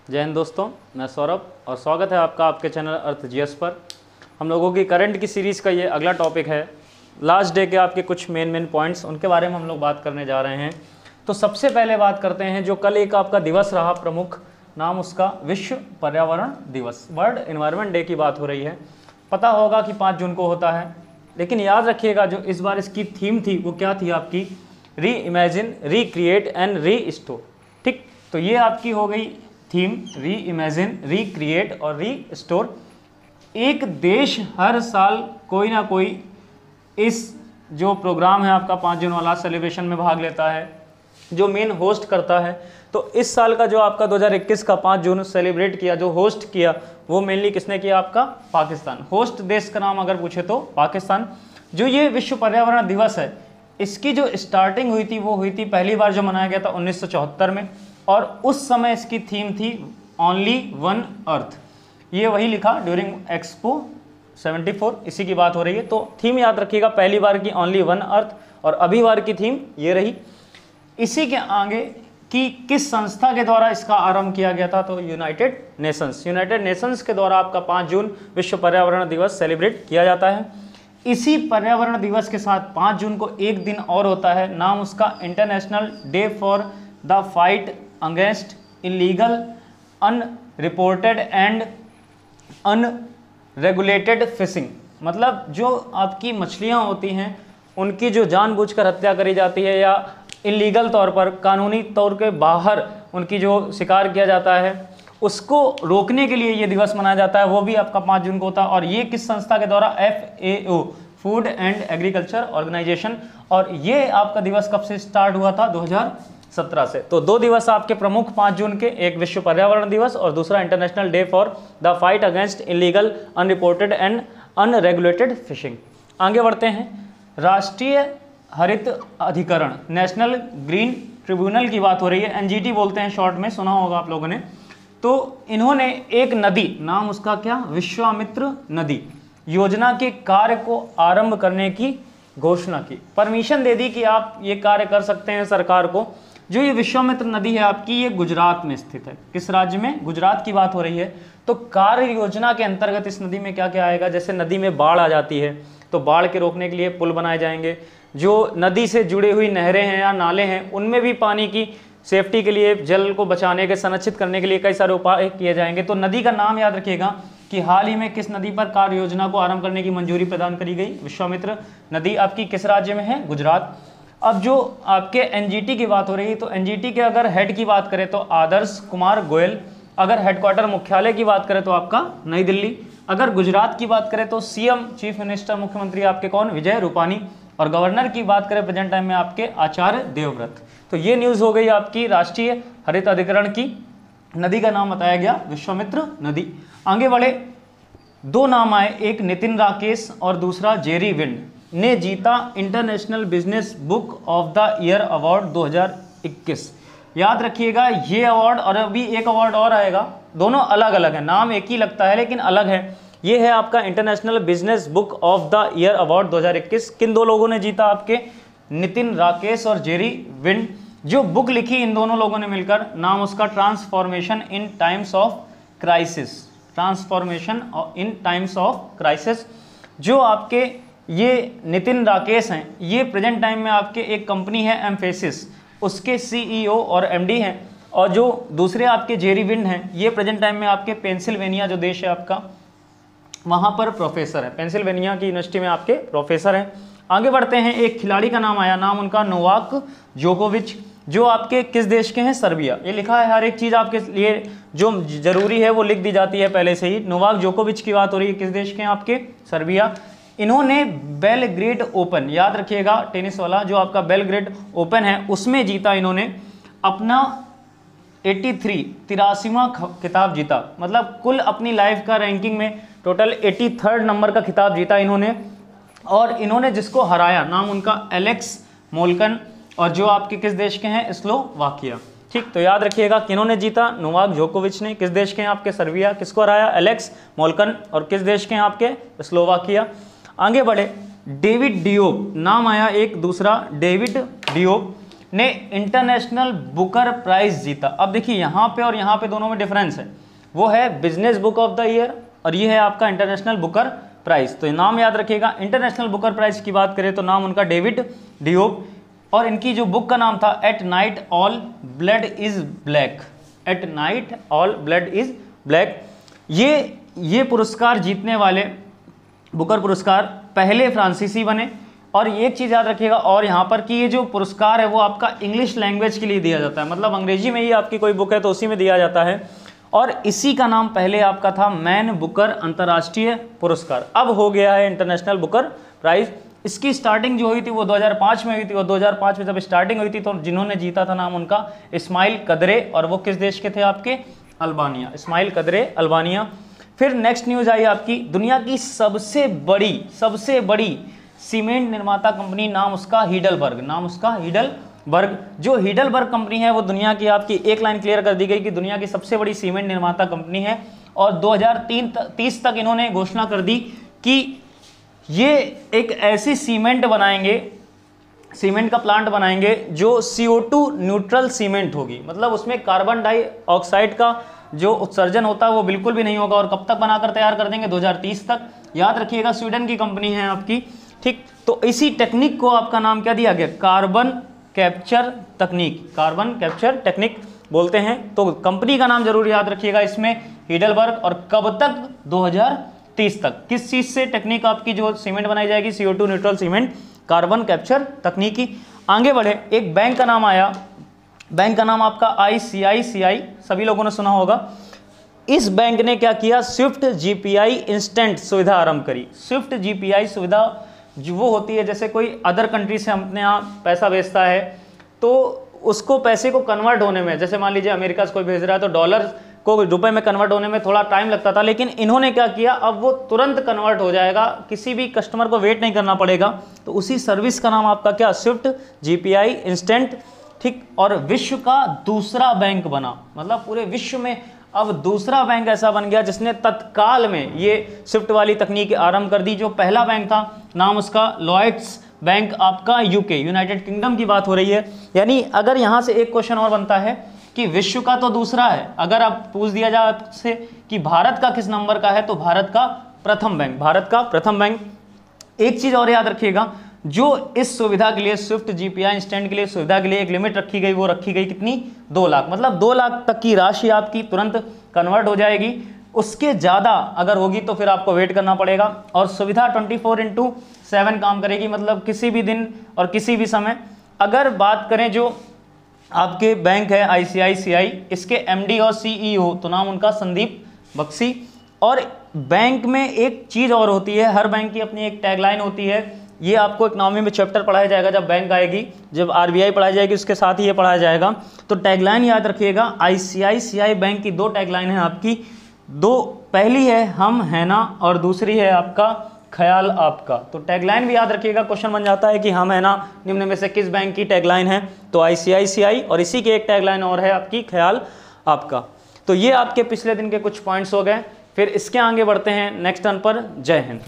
जय हिंद दोस्तों, मैं सौरभ और स्वागत है आपका आपके चैनल अर्थ जीएस पर। हम लोगों की करंट की सीरीज़ का ये अगला टॉपिक है। लास्ट डे के आपके कुछ मेन पॉइंट्स, उनके बारे में हम लोग बात करने जा रहे हैं। तो सबसे पहले बात करते हैं जो कल एक आपका दिवस रहा प्रमुख, नाम उसका विश्व पर्यावरण दिवस, वर्ल्ड एनवायरनमेंट डे की बात हो रही है। पता होगा कि 5 जून को होता है, लेकिन याद रखिएगा जो इस बार इसकी थीम थी वो क्या थी आपकी, री इमेजिन, रिक्रिएट एंड रीस्टोर। ठीक, तो ये आपकी हो गई थीम, री इमेजिन, रिक्रिएट और रीस्टोर। एक देश हर साल कोई ना कोई इस जो प्रोग्राम है आपका 5 जून वाला सेलिब्रेशन में भाग लेता है, जो मेन होस्ट करता है। तो इस साल का जो आपका 2021 का 5 जून सेलिब्रेट किया, जो होस्ट किया, वो मेनली किसने किया, आपका पाकिस्तान। होस्ट देश का नाम अगर पूछे तो पाकिस्तान। जो ये विश्व पर्यावरण दिवस है, इसकी जो स्टार्टिंग हुई थी वो हुई थी पहली बार जो मनाया गया था 1974 में, और उस समय इसकी थीम थी ओनली वन अर्थ। ये वही लिखा ड्यूरिंग एक्सपो 74, इसी की बात हो रही है। तो थीम याद रखिएगा, पहली बार की ओनली वन अर्थ, और अभी बार की थीम ये रही। इसी के आगे कि किस संस्था के द्वारा इसका आरंभ किया गया था, तो यूनाइटेड नेशंस के द्वारा आपका 5 जून विश्व पर्यावरण दिवस सेलिब्रेट किया जाता है। इसी पर्यावरण दिवस के साथ 5 जून को एक दिन और होता है, नाम उसका international day for the fight against illegal, unreported and unregulated fishing. मतलब जो आपकी मछलियाँ होती हैं उनकी जो जानबूझकर हत्या करी जाती है या इलीगल तौर पर, कानूनी तौर के बाहर उनकी जो शिकार किया जाता है, उसको रोकने के लिए ये दिवस मनाया जाता है। वो भी आपका 5 जून को होता है। और ये किस संस्था के द्वारा, FAO, food and agriculture organization. और ये आपका दिवस कब से स्टार्ट हुआ था, 2017 से। तो 2 दिवस आपके प्रमुख 5 जून के, एक विश्व पर्यावरण दिवस और दूसरा international day for the fight against illegal, unreported and unregulated fishing. आगे बढ़ते हैं। राष्ट्रीय हरित अधिकरण, नेशनल ग्रीन ट्रिब्यूनल की बात हो रही है, NGT बोलते हैं शॉर्ट में, सुना होगा आप लोगों ने। तो इन्होंने एक नदी, नाम उसका क्या, विश्वामित्र नदी योजना के कार्य को आरंभ करने की घोषणा की, परमिशन दे दी कि आप ये कार्य कर सकते हैं सरकार को। जो ये विश्वामित्र नदी है आपकी, ये गुजरात में स्थित है। किस राज्य में, गुजरात की बात हो रही है। तो कार्य योजना के अंतर्गत इस नदी में क्या क्या आएगा, जैसे नदी में बाढ़ आ जाती है तो बाढ़ के रोकने के लिए पुल बनाए जाएंगे। जो नदी से जुड़ी हुई नहरें हैं या नाले हैं, उनमें भी पानी की सेफ्टी के लिए, जल को बचाने के, संरक्षित करने के लिए कई सारे उपाय किए जाएंगे। तो नदी का नाम याद रखिएगा कि हाल ही में किस नदी पर कार्य योजना को आरंभ करने की मंजूरी प्रदान करी गई, विश्वामित्र नदी आपकी किस राज्य में है, गुजरात। अब जो आपके NGT की बात हो रही है, तो NGT के अगर हेड की बात करें तो आदर्श कुमार गोयल। अगर हेडक्वार्टर मुख्यालय की बात करें तो आपका नई दिल्ली। अगर गुजरात की बात करें तो CM, चीफ मिनिस्टर, मुख्यमंत्री आपके कौन, विजय रूपानी। और गवर्नर की बात करें प्रेजेंट टाइम में आपके आचार्य देवव्रत। तो ये न्यूज़ हो गई आपकी राष्ट्रीय हरित अधिकरण की। नदी का नाम बताया गया विश्वामित्र नदी। आगे बढ़े, 2 नाम आए, एक नितिन राकेश और दूसरा जेरी विंड ने जीता international business book of the year award 2021। याद रखिएगा ये अवार्ड, और अभी एक अवार्ड और आएगा, दोनों अलग अलग है, नाम एक ही लगता है लेकिन अलग है। ये है आपका international business book of the year award 2021। किन 2 लोगों ने जीता, आपके नितिन राकेश और जेरी विंड। जो बुक लिखी इन दोनों लोगों ने मिलकर, नाम उसका transformation in times of crisis, transformation in times of crisis. जो आपके ये नितिन राकेश हैं, ये प्रेजेंट टाइम में आपके एक कंपनी है एम्फेसिस, उसके CEO और MD हैं। और जो दूसरे आपके जेरी विंड हैं, ये प्रेजेंट टाइम में आपके पेंसिल्वेनिया जो देश है आपका, वहाँ पर प्रोफेसर है, पेंसिल्वेनिया की यूनिवर्सिटी में आपके प्रोफेसर हैं। आगे बढ़ते हैं, एक खिलाड़ी का नाम आया, नाम उनका नोवाक जोकोविच, जो आपके किस देश के हैं, सर्बिया। ये लिखा है, हर एक चीज़ आपके लिए जो जरूरी है वो लिख दी जाती है पहले से ही। नोवाक जोकोविच की बात हो रही है, किस देश के हैं, आपके सर्बिया। इन्होंने बेलग्रेड ओपन, याद रखिएगा टेनिस वाला जो आपका बेलग्रेड ओपन है, उसमें जीता इन्होंने अपना 83वां खिताब जीता। मतलब कुल अपनी लाइफ का रैंकिंग में टोटल 83rd नंबर का खिताब जीता इन्होंने। और इन्होंने जिसको हराया, नाम उनका एलेक्स मोल्कन, और जो आपके किस देश के हैं, स्लोवाकिया। ठीक, तो याद रखिएगा किन्होंने जीता, नोवाक जोकोविच ने। किस देश के हैं, आपके सर्बिया। किसको हराया, एलेक्स मोल्कन। और किस देश के हैं, आपके स्लोवाकिया। आगे बढ़े, डेविड डियोप नाम आया एक दूसरा, डेविड डियोप। ने इंटरनेशनल बुकर प्राइज जीता। अब देखिए यहाँ पे और यहाँ पे दोनों में डिफरेंस है, वो है business book of the year और ये है आपका इंटरनेशनल बुकर प्राइज। तो नाम याद रखिएगा, इंटरनेशनल बुकर प्राइज की बात करें तो नाम उनका डेविड डियोप, और इनकी जो बुक का नाम था at night all blood is black, at night all blood is black. ये पुरस्कार जीतने वाले, बुकर पुरस्कार पहले फ्रांसीसी बने। और एक चीज़ याद रखिएगा और यहाँ पर कि ये जो पुरस्कार है वो आपका इंग्लिश लैंग्वेज के लिए दिया जाता है, मतलब अंग्रेजी में ही आपकी कोई बुक है तो उसी में दिया जाता है। और इसी का नाम पहले आपका था मैन बुकर अंतर्राष्ट्रीय पुरस्कार, अब हो गया है इंटरनेशनल बुकर प्राइज। इसकी स्टार्टिंग जो हुई थी वो 2005 में हुई थी, और 2005 में जब स्टार्टिंग हुई थी तो जिन्होंने जीता था नाम उनका इस्माइल कदरे, और वो किस देश के थे आपके, अल्बानिया, इस्माइल कदरे अल्बानिया। फिर नेक्स्ट न्यूज़ आई आपकी, दुनिया की सबसे बड़ी सीमेंट निर्माता कंपनी, नाम उसका हीडलबर्ग, नाम उसका हीडलबर्ग। जो हीडलबर्ग कंपनी है वो दुनिया की, आपकी एक लाइन क्लियर कर दी गई कि दुनिया की सबसे बड़ी सीमेंट निर्माता कंपनी है, और 2030 तक इन्होंने घोषणा कर दी कि ये एक ऐसी सीमेंट बनाएंगे, सीमेंट का प्लांट बनाएंगे जो CO2 न्यूट्रल सीमेंट होगी, मतलब उसमें कार्बन डाइऑक्साइड का जो उत्सर्जन होता है वो बिल्कुल भी नहीं होगा। और कब तक बनाकर तैयार कर देंगे, 2030 तक। याद रखिएगा स्वीडन की कंपनी है आपकी, ठीक। तो इसी टेक्निक को आपका नाम क्या दिया गया, कार्बन कैप्चर तकनीक, कार्बन कैप्चर टेक्निक बोलते हैं। तो कंपनी का नाम जरूर याद रखिएगा इसमें, हीडलबर्ग। और कब तक, 2030 तक। किस चीज़ से टेक्निक आपकी जो सीमेंट बनाई जाएगी, CO2 neutral cement, carbon capture तकनीकी। आगे बढ़े, एक बैंक का नाम आया, बैंक का नाम आपका ICICI, सभी लोगों ने सुना होगा। इस बैंक ने क्या किया, स्विफ्ट GPI इंस्टेंट सुविधा आरंभ करी। स्विफ्ट GPI सुविधा जो वो होती है, जैसे कोई अदर कंट्री से अपने यहाँ पैसा भेजता है तो उसको पैसे को कन्वर्ट होने में, जैसे मान लीजिए अमेरिका से कोई भेज रहा है तो डॉलर को रुपए में कन्वर्ट होने में थोड़ा टाइम लगता था, लेकिन इन्होंने क्या किया, अब वो तुरंत कन्वर्ट हो जाएगा, किसी भी कस्टमर को वेट नहीं करना पड़ेगा। तो उसी सर्विस का नाम आपका क्या, स्विफ्ट GPI इंस्टेंट, ठीक। और विश्व का दूसरा बैंक बना, मतलब पूरे विश्व में अब दूसरा बैंक ऐसा बन गया जिसने तत्काल में ये स्विफ्ट वाली तकनीक आरंभ कर दी। जो पहला बैंक था नाम उसका लॉयड्स बैंक, आपका UK, यूनाइटेड किंगडम की बात हो रही है। यानी अगर यहाँ से एक क्वेश्चन और बनता है कि विश्व का तो दूसरा है, अगर आप पूछ दिया जाए आपसे कि भारत का किस नंबर का है, तो भारत का प्रथम बैंक, भारत का प्रथम बैंक। एक चीज़ और याद रखिएगा, जो इस सुविधा के लिए, स्विफ्ट GPI इंस्टेंट के लिए सुविधा के लिए एक लिमिट रखी गई, वो रखी गई कितनी, 2 लाख, मतलब 2 लाख तक की राशि आपकी तुरंत कन्वर्ट हो जाएगी। उसके ज़्यादा अगर होगी तो फिर आपको वेट करना पड़ेगा। और सुविधा 24/7 काम करेगी, मतलब किसी भी दिन और किसी भी समय। अगर बात करें जो आपके बैंक है ICICI, इसके MD और CEO तो नाम उनका संदीप बख्शी। और बैंक में एक चीज़ और होती है, हर बैंक की अपनी एक टैगलाइन होती है, ये आपको इकोनॉमी में चैप्टर पढ़ाया जाएगा जब बैंक आएगी, जब RBI पढ़ाई जाएगी उसके साथ ही ये पढ़ाया जाएगा। तो टैगलाइन याद रखिएगा, ICICI बैंक की 2 टैगलाइन है आपकी, 2, पहली है हम है ना, और दूसरी है आपका ख्याल आपका। तो टैगलाइन भी याद रखिएगा, क्वेश्चन बन जाता है कि हम है ना निम्न में से किस बैंक की टैगलाइन है, तो ICICI। और इसी की एक टैगलाइन और है आपकी ख्याल आपका। तो ये आपके पिछले दिन के कुछ पॉइंट्स हो गए। फिर इसके आगे बढ़ते हैं नेक्स्ट टर्न पर। जय हिंद।